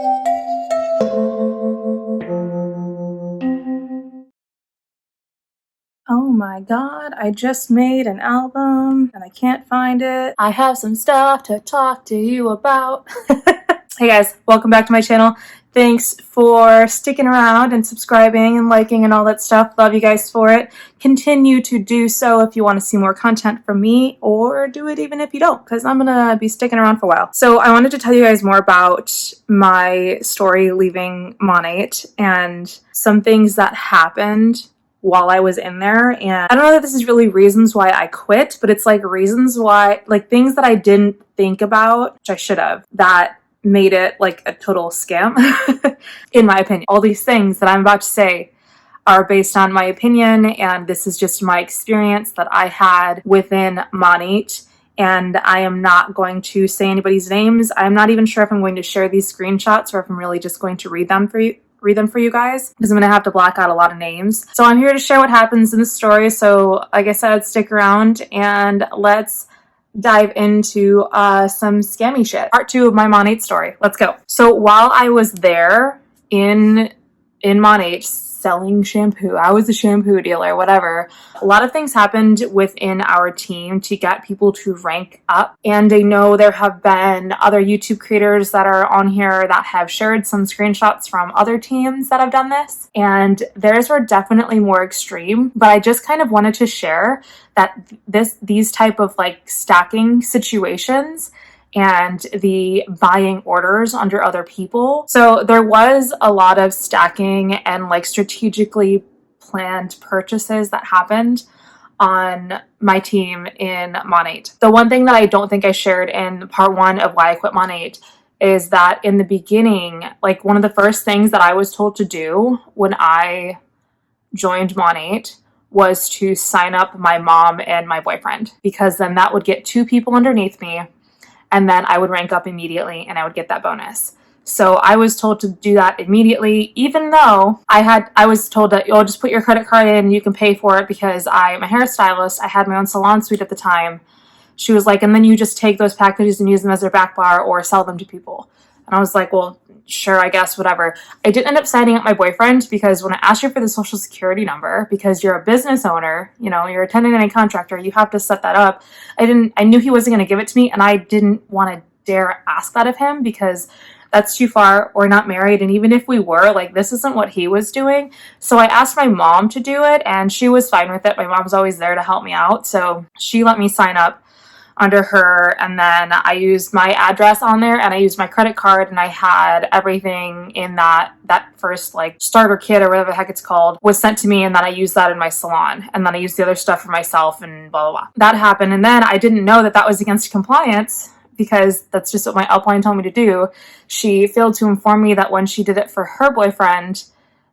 Oh my god, I just made an album and I can't find it. I have some stuff to talk to you about. Hey guys, welcome back to my channel. Thanks for sticking around and subscribing and liking and all that stuff. Love you guys for it. Continue to do so if you want to see more content from me, or do it even if you don't, because I'm gonna be sticking around for a while. So I wanted to tell you guys more about my story leaving Monat and some things that happened while I was in there. And I don't know that this is really reasons why I quit, but it's like reasons why, like things that I didn't think about, which I should have, that made it like a total scam, in my opinion. All these things that I'm about to say are based on my opinion, and this is just my experience that I had within Monat. And I am not going to say anybody's names. I'm not even sure if I'm going to share these screenshots or if I'm really just going to read them for you guys, because I'm gonna have to black out a lot of names. So I'm here to share what happens in the story. So like I said, stick around and let's dive into some scammy shit. Part 2 of my Monat story. Let's go. So while I was there in Monat selling shampoo, I was a shampoo dealer, whatever, a lot of things happened within our team to get people to rank up. And I know there have been other YouTube creators that are on here that have shared some screenshots from other teams that have done this, and theirs were definitely more extreme. But I just kind of wanted to share that these type of like stacking situations and the buying orders under other people. So there was a lot of stacking and like strategically planned purchases that happened on my team in Monat. The one thing that I don't think I shared in part 1 of why I quit Monat is that in the beginning, like one of the first things that I was told to do when I joined Monat was to sign up my mom and my boyfriend, because then that would get 2 people underneath me, and then I would rank up immediately and I would get that bonus. So I was told to do that immediately, even though I was told that you'll just put your credit card in and you can pay for it, because I'm a hairstylist. I had my own salon suite at the time. She was like, and then you just take those packages and use them as their back bar or sell them to people. And I was like, well, sure, I guess, whatever. I did end up signing up my boyfriend, because when I asked you for the social security number, because you're a business owner, you know, you're a 1099 contractor, you have to set that up. I knew he wasn't going to give it to me, and I didn't want to dare ask that of him, because that's too far. We're not married, and even if we were, like, this isn't what he was doing. So I asked my mom to do it, and she was fine with it. My mom's always there to help me out, so she let me sign up under her, and then I used my address on there, and I used my credit card, and I had everything in that first like starter kit or whatever the heck it's called was sent to me, and then I used that in my salon, and then I used the other stuff for myself, and blah blah blah. That happened, and then I didn't know that was against compliance, because that's just what my upline told me to do. She failed to inform me that when she did it for her boyfriend,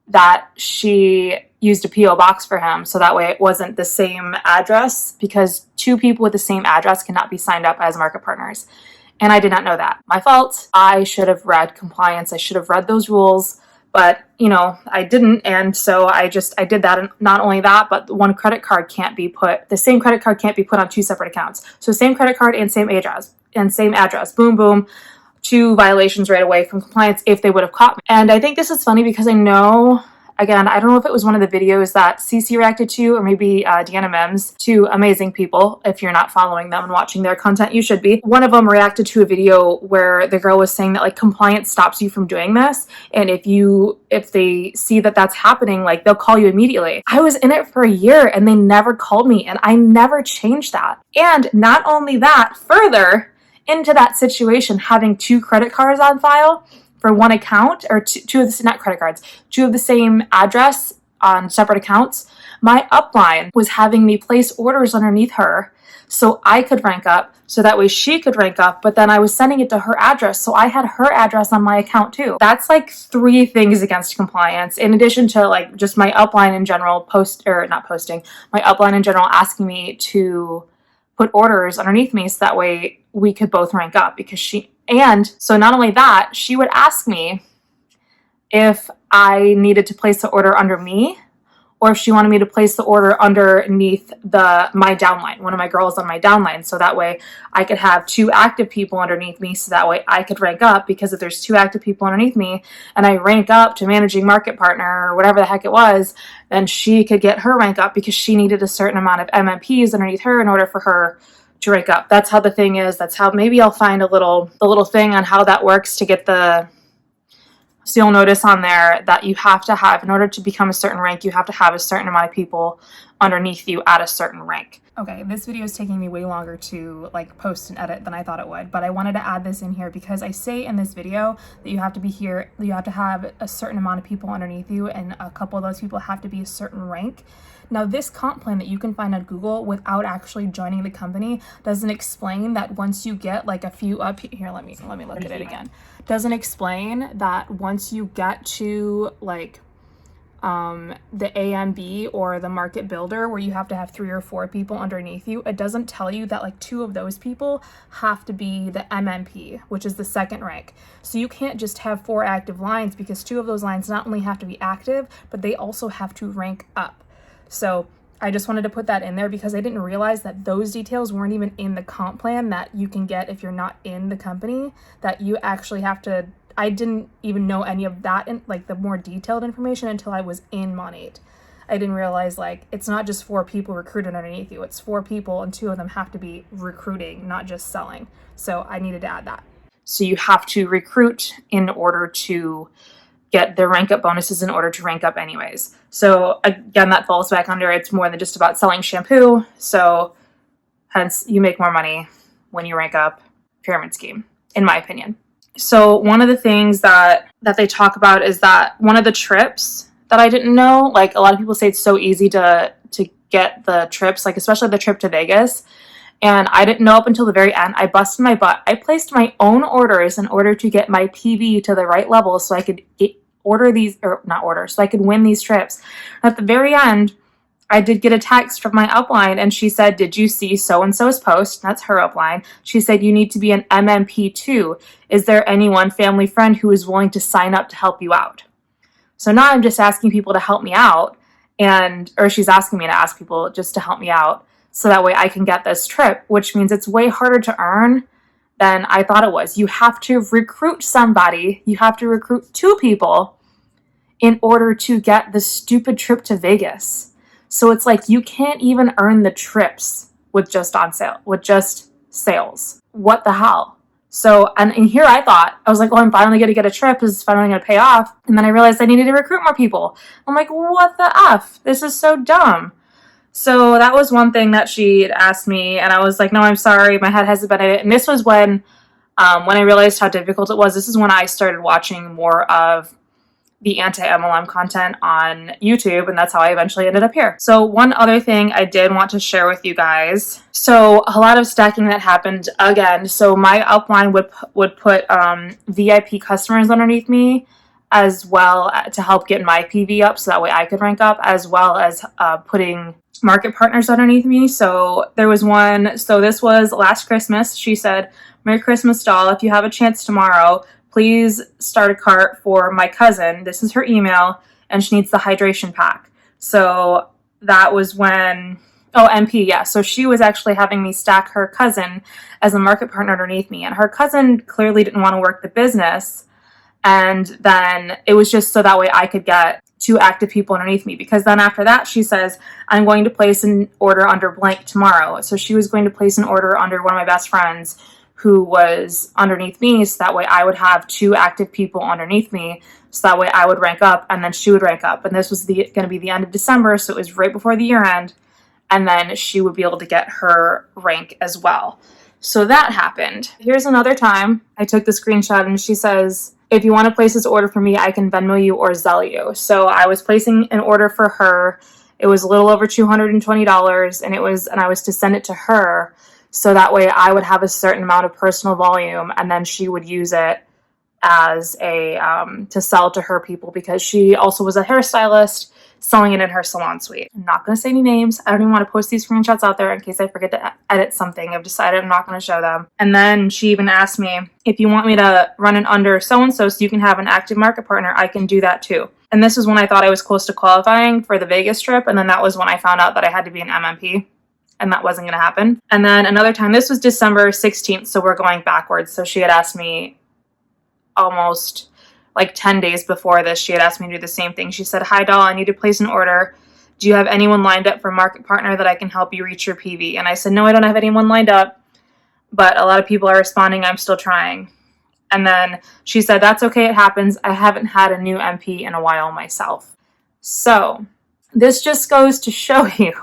that she used a P.O. box for him, so that way it wasn't the same address, because 2 people with the same address cannot be signed up as market partners. And I did not know that. My fault. I should have read compliance. I should have read those rules, but you know, I didn't. And so I did that. And not only that, but the same credit card can't be put on 2 separate accounts. So same credit card and same address. Boom, boom. 2 violations right away from compliance if they would have caught me. And I think this is funny because I know, again, I don't know if it was one of the videos that CC reacted to, or maybe anti-mlms, 2 amazing people. If you're not following them and watching their content, you should be. One of them reacted to a video where the girl was saying that like compliance stops you from doing this, and if they see that that's happening, like they'll call you immediately. I was in it for a year and they never called me, and I never changed that. And not only that, further into that situation, having 2 credit cards on file for 1 account, or two of the, not credit cards, 2 of the same address on separate accounts, my upline was having me place orders underneath her so I could rank up, so that way she could rank up, but then I was sending it to her address, so I had her address on my account too. That's like 3 things against compliance, in addition to like just my upline in general my upline in general asking me to put orders underneath me so that way we could both rank up, because and so not only that, she would ask me if I needed to place the order under me or if she wanted me to place the order underneath my downline, one of my girls on my downline, so that way I could have 2 active people underneath me, so that way I could rank up, because if there's 2 active people underneath me and I rank up to managing market partner or whatever the heck it was, then she could get her rank up because she needed a certain amount of MMPs underneath her in order for her to rank up. That's how the thing is. That's how, maybe I'll find the little thing on how that works to get so you'll notice on there that you have to have, in order to become a certain rank, you have to have a certain amount of people underneath you at a certain rank. Okay, this video is taking me way longer to like post and edit than I thought it would, but I wanted to add this in here because I say in this video that you have to have a certain amount of people underneath you, and a couple of those people have to be a certain rank. Now, this comp plan that you can find on Google without actually joining the company doesn't explain that once you get like a few up here, let me look at it again. Doesn't explain that once you get to like the AMB or the market builder, where you have to have 3 or 4 people underneath you, it doesn't tell you that like 2 of those people have to be the MMP, which is the second rank. So you can't just have 4 active lines, because 2 of those lines not only have to be active, but they also have to rank up. So I just wanted to put that in there because I didn't realize that those details weren't even in the comp plan that you can get if you're not in the company, that you actually have to. I didn't even know any of that, in like the more detailed information, until I was in Monat. I didn't realize like it's not just 4 people recruited underneath you, it's 4 people and 2 of them have to be recruiting, not just selling. So I needed to add that. So you have to recruit in order to get the rank up bonuses in order to rank up anyways. So again, that falls back under, it's more than just about selling shampoo. So hence you make more money when you rank up. Pyramid scheme, in my opinion. So one of the things that they talk about is that one of the trips that I didn't know, like a lot of people say it's so easy to get the trips, like especially the trip to Vegas. And I didn't know up until the very end. I busted my butt. I placed my own orders in order to get my PV to the right level so I could so I could win these trips. At the very end, I did get a text from my upline, and she said, "Did you see so-and-so's post?" That's her upline. She said, "You need to be an MMP too. Is there anyone, family, friend, who is willing to sign up to help you out?" So now I'm just asking people to help me out, or she's asking me to ask people just to help me out, so that way I can get this trip, which means it's way harder to earn than I thought it was. You have to recruit somebody. You have to recruit 2 people in order to get the stupid trip to Vegas. So it's like you can't even earn the trips with just sales. What the hell? So, and here I was like, oh, I'm finally going to get a trip. This is finally going to pay off. And then I realized I needed to recruit more people. I'm like, what the F? This is so dumb. So that was one thing that she asked me, and I was like, no, I'm sorry, my head hasn't been in it. And this was when I realized how difficult it was. This is when I started watching more of the anti-MLM content on YouTube, and that's how I eventually ended up here. So one other thing I did want to share with you guys. So a lot of stacking that happened again. So my upline would put VIP customers underneath me, as well to help get my PV up so that way I could rank up, as well as putting market partners underneath me. So there was one, so this was last Christmas. She said, "Merry Christmas, doll. If you have a chance tomorrow, please start a cart for my cousin." This is her email, and she needs the hydration pack. So that was when, MP, yeah. So she was actually having me stack her cousin as a market partner underneath me. And her cousin clearly didn't want to work the business. And then it was just so that way I could get 2 active people underneath me. Because then after that, she says, "I'm going to place an order under blank tomorrow." So she was going to place an order under one of my best friends who was underneath me, so that way I would have 2 active people underneath me, so that way I would rank up, and then she would rank up. And this was going to be the end of December, so it was right before the year end, and then she would be able to get her rank as well. So that happened. Here's another time I took the screenshot, and she says, "If you want to place this order for me, I can Venmo you or Zelle you." So I was placing an order for her. It was a little over $220, and I was to send it to her, so that way I would have a certain amount of personal volume, and then she would use it as to sell to her people, because she also was a hairstylist selling it in her salon suite. I'm not going to say any names. I don't even want to post these screenshots out there in case I forget to edit something. I've decided I'm not going to show them. And then she even asked me, "If you want me to run it under so-and-so so you can have an active market partner, I can do that too." And this was when I thought I was close to qualifying for the Vegas trip. And then that was when I found out that I had to be an MMP. And that wasn't going to happen. And then another time, this was December 16th, so we're going backwards. So she had asked me almost like 10 days before this, she had asked me to do the same thing. She said, "Hi, doll, I need to place an order. Do you have anyone lined up for market partner that I can help you reach your PV?" And I said, "No, I don't have anyone lined up, but a lot of people are responding. I'm still trying." And then she said, "That's okay, it happens. I haven't had a new MP in a while myself." So this just goes to show you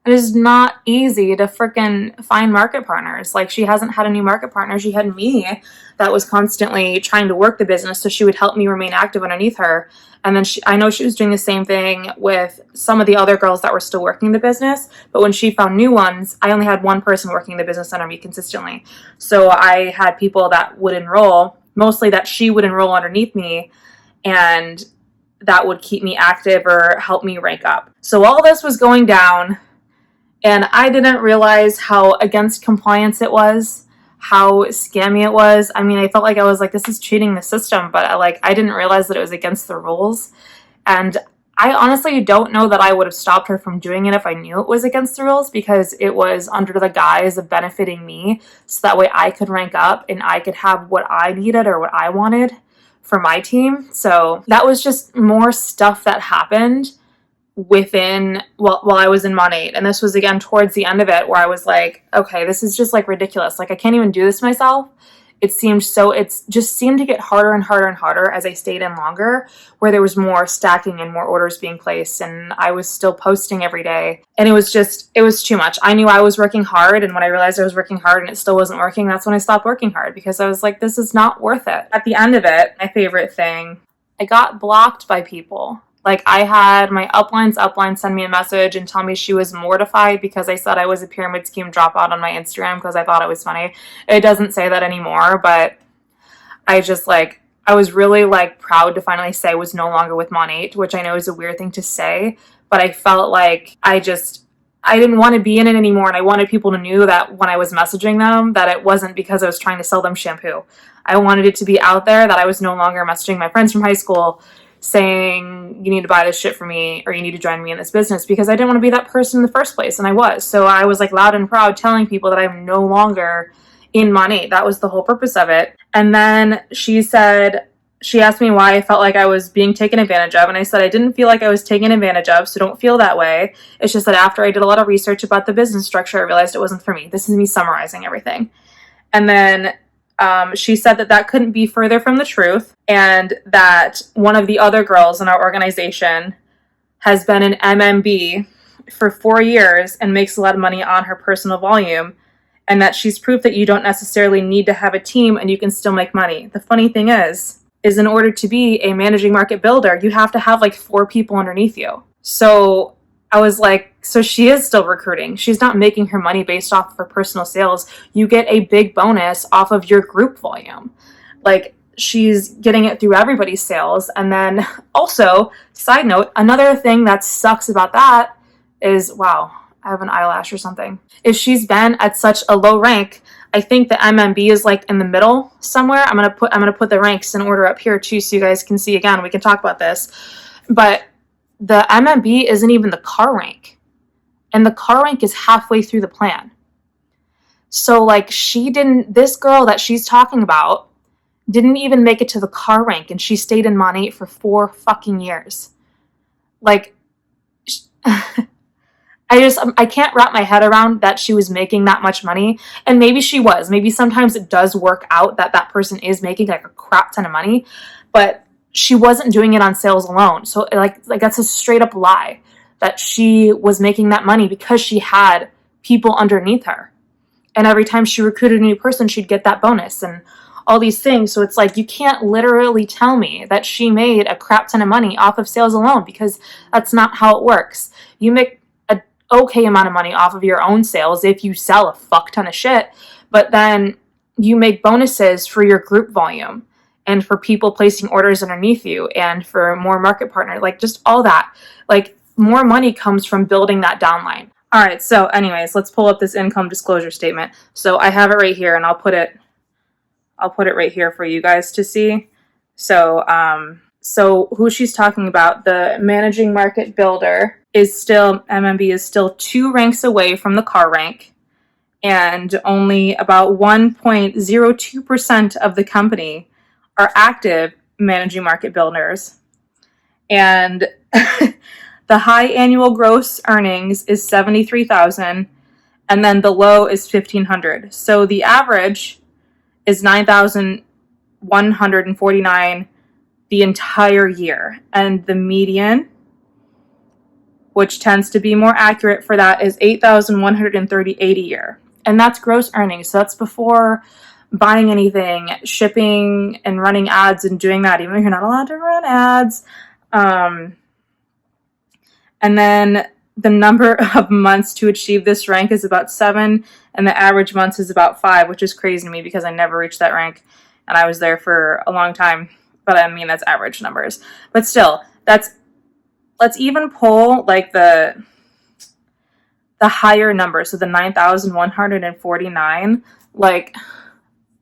it is not easy to freaking find market partners. Like, she hasn't had a new market partner. She had me that was constantly trying to work the business, so she would help me remain active underneath her. And then I know she was doing the same thing with some of the other girls that were still working the business. But when she found new ones, I only had one person working the business under me consistently. So I had people that would enroll, mostly that she would enroll underneath me, and that would keep me active or help me rank up. So all this was going down. And I didn't realize how against compliance it was, how scammy it was. I mean, I felt like I was like, this is cheating the system, but I didn't realize that it was against the rules. And I honestly don't know that I would have stopped her from doing it if I knew it was against the rules, because it was under the guise of benefiting me, so that way I could rank up and I could have what I needed or what I wanted for my team. So that was just more stuff that happened while I was in Monet. And this was again towards the end of it, where I was like, okay, this is just like ridiculous. Like, I can't even do this myself. It just seemed to get harder and harder and harder as I stayed in longer, where there was more stacking and more orders being placed, and I was still posting every day. And it was too much. I knew I was working hard, and when I realized I was working hard and it still wasn't working, that's when I stopped working hard, because I was like, this is not worth it. At the end of it, my favorite thing, I got blocked by people. Like, I had my upline send me a message and tell me she was mortified because I said I was a pyramid scheme dropout on my Instagram because I thought it was funny. It doesn't say that anymore, but I was really proud to finally say I was no longer with Monat, which I know is a weird thing to say, but I felt like I didn't want to be in it anymore, and I wanted people to know that when I was messaging them, that it wasn't because I was trying to sell them shampoo. I wanted it to be out there that I was no longer messaging my friends from high school saying, you need to buy this shit for me, or you need to join me in this business, because I didn't want to be that person in the first place, and I was. So I was loud and proud telling people that I'm no longer in Monat. That was the whole purpose of it. And then she asked me why I felt like I was being taken advantage of, and I said I didn't feel like I was taken advantage of, so don't feel that way. It's just that after I did a lot of research about the business structure, I realized it wasn't for me. This is me summarizing everything. And then she said that couldn't be further from the truth, and that one of the other girls in our organization has been an MMB for 4 years and makes a lot of money on her personal volume, and that she's proof that you don't necessarily need to have a team and you can still make money. The funny thing is in order to be a managing market builder, you have to have 4 people underneath you. So I was like, so she is still recruiting. She's not making her money based off of her personal sales. You get a big bonus off of your group volume. She's getting it through everybody's sales. And then also, side note, another thing that sucks about that is, wow, I have an eyelash or something, is she's been at such a low rank. I think the MMB is in the middle somewhere. I'm gonna put the ranks in order up here too, so you guys can see. Again, we can talk about this, but the MMB isn't even the car rank, and the car rank is halfway through the plan. So this girl that she's talking about didn't even make it to the car rank, and she stayed in Monat for 4 fucking years. I can't wrap my head around that she was making that much money. And maybe she was. Maybe sometimes it does work out that person is making a crap ton of money, but she wasn't doing it on sales alone. So that's a straight up lie that she was making that money because she had people underneath her. And every time she recruited a new person, she'd get that bonus and all these things. So it's you can't literally tell me that she made a crap ton of money off of sales alone, because that's not how it works. You make an okay amount of money off of your own sales if you sell a fuck ton of shit, but then you make bonuses for your group volume and for people placing orders underneath you and for more market partner, just all that. More money comes from building that downline. All right, so anyways, let's pull up this income disclosure statement. So I have it right here, and I'll put it right here for you guys to see. So So who she's talking about, the managing market builder, is still, MMB is still 2 ranks away from the car rank, and only about 1.02% of the company are active managing market builders. And the high annual gross earnings is $73,000, and then the low is $1,500. So the average is $9,149 the entire year, and the median, which tends to be more accurate for that, is $8,138 a year. And that's gross earnings. So that's before buying anything, shipping and running ads and doing that, even though you're not allowed to run ads. And then the number of months to achieve this rank is about 7, and the average months is about 5, which is crazy to me because I never reached that rank, and I was there for a long time. But I mean, that's average numbers. But still, let's even pull like the higher number. So the 9,149, like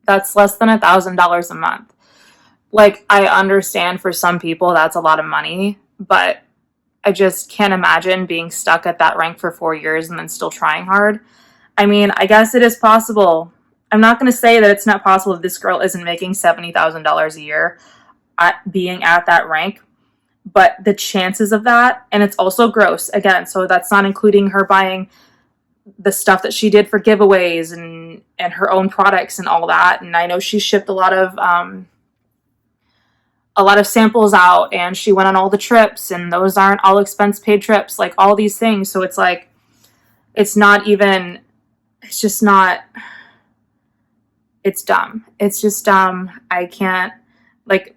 that's less than $1,000 a month. Like, I understand for some people that's a lot of money, but I just can't imagine being stuck at that rank for 4 years and then still trying hard. I mean, I guess it is possible. I'm not going to say that it's not possible if this girl isn't making $70,000 a year being at that rank, but the chances of that, and it's also gross again, so that's not including her buying the stuff that she did for giveaways and her own products and all that. And I know she shipped a lot of samples out, and she went on all the trips, and those aren't all expense paid trips, like all these things. So it's like, it's just not, it's dumb. It's just dumb. I can't, like,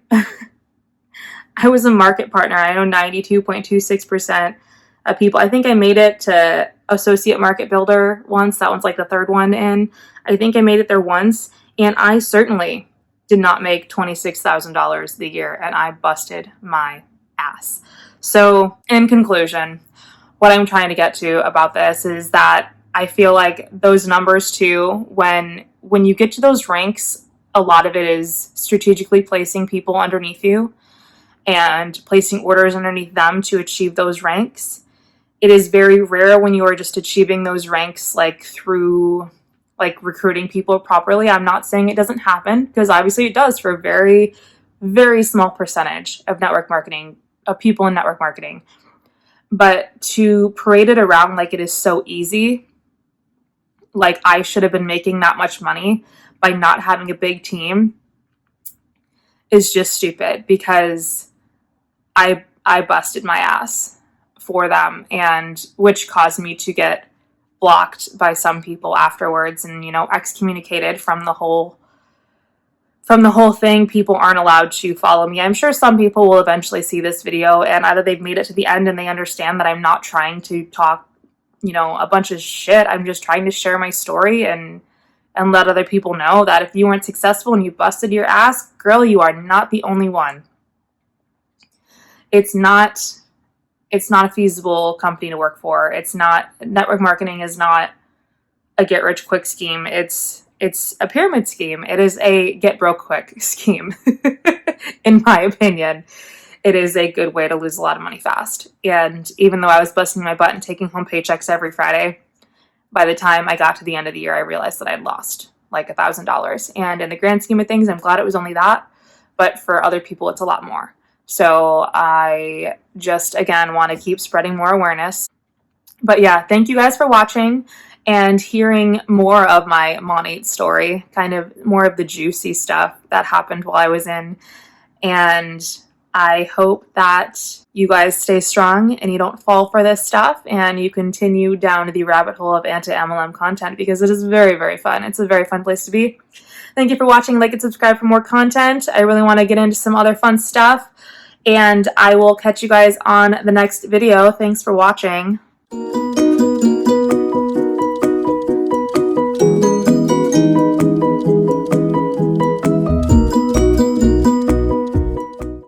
I was a market partner. I know 92.26% of people. I think I made it to associate market builder once. That one's like the 3rd one in. I think I made it there once, and I certainly did not make $26,000 the year, and I busted my ass. So in conclusion, what I'm trying to get to about this is that I feel like those numbers too, when you get to those ranks, a lot of it is strategically placing people underneath you and placing orders underneath them to achieve those ranks. It is very rare when you are just achieving those ranks like through like recruiting people properly. I'm not saying it doesn't happen, because obviously it does for a very, very small percentage of network marketing, of people in network marketing. But to parade it around like it is so easy, like I should have been making that much money by not having a big team, is just stupid, because I busted my ass for them, and which caused me to get blocked by some people afterwards, and, you know, excommunicated from the whole thing. People aren't allowed to follow me. I'm sure some people will eventually see this video, and either they've made it to the end and they understand that I'm not trying to talk, you know, a bunch of shit. I'm just trying to share my story and let other people know that if you weren't successful and you busted your ass, girl, you are not the only one. It's not a feasible company to work for. It's not, network marketing is not a get rich quick scheme. It's a pyramid scheme. It is a get broke quick scheme. In my opinion, it is a good way to lose a lot of money fast. And even though I was busting my butt and taking home paychecks every Friday, by the time I got to the end of the year, I realized that I'd lost like $1,000. And in the grand scheme of things, I'm glad it was only that. But for other people, it's a lot more. So I just, again, want to keep spreading more awareness. But yeah, thank you guys for watching and hearing more of my Monat story, kind of more of the juicy stuff that happened while I was in. And I hope that you guys stay strong and you don't fall for this stuff, and you continue down the rabbit hole of anti-MLM content, because it is very, very fun. It's a very fun place to be. Thank you for watching. Like and subscribe for more content. I really want to get into some other fun stuff, and I will catch you guys on the next video. Thanks for watching.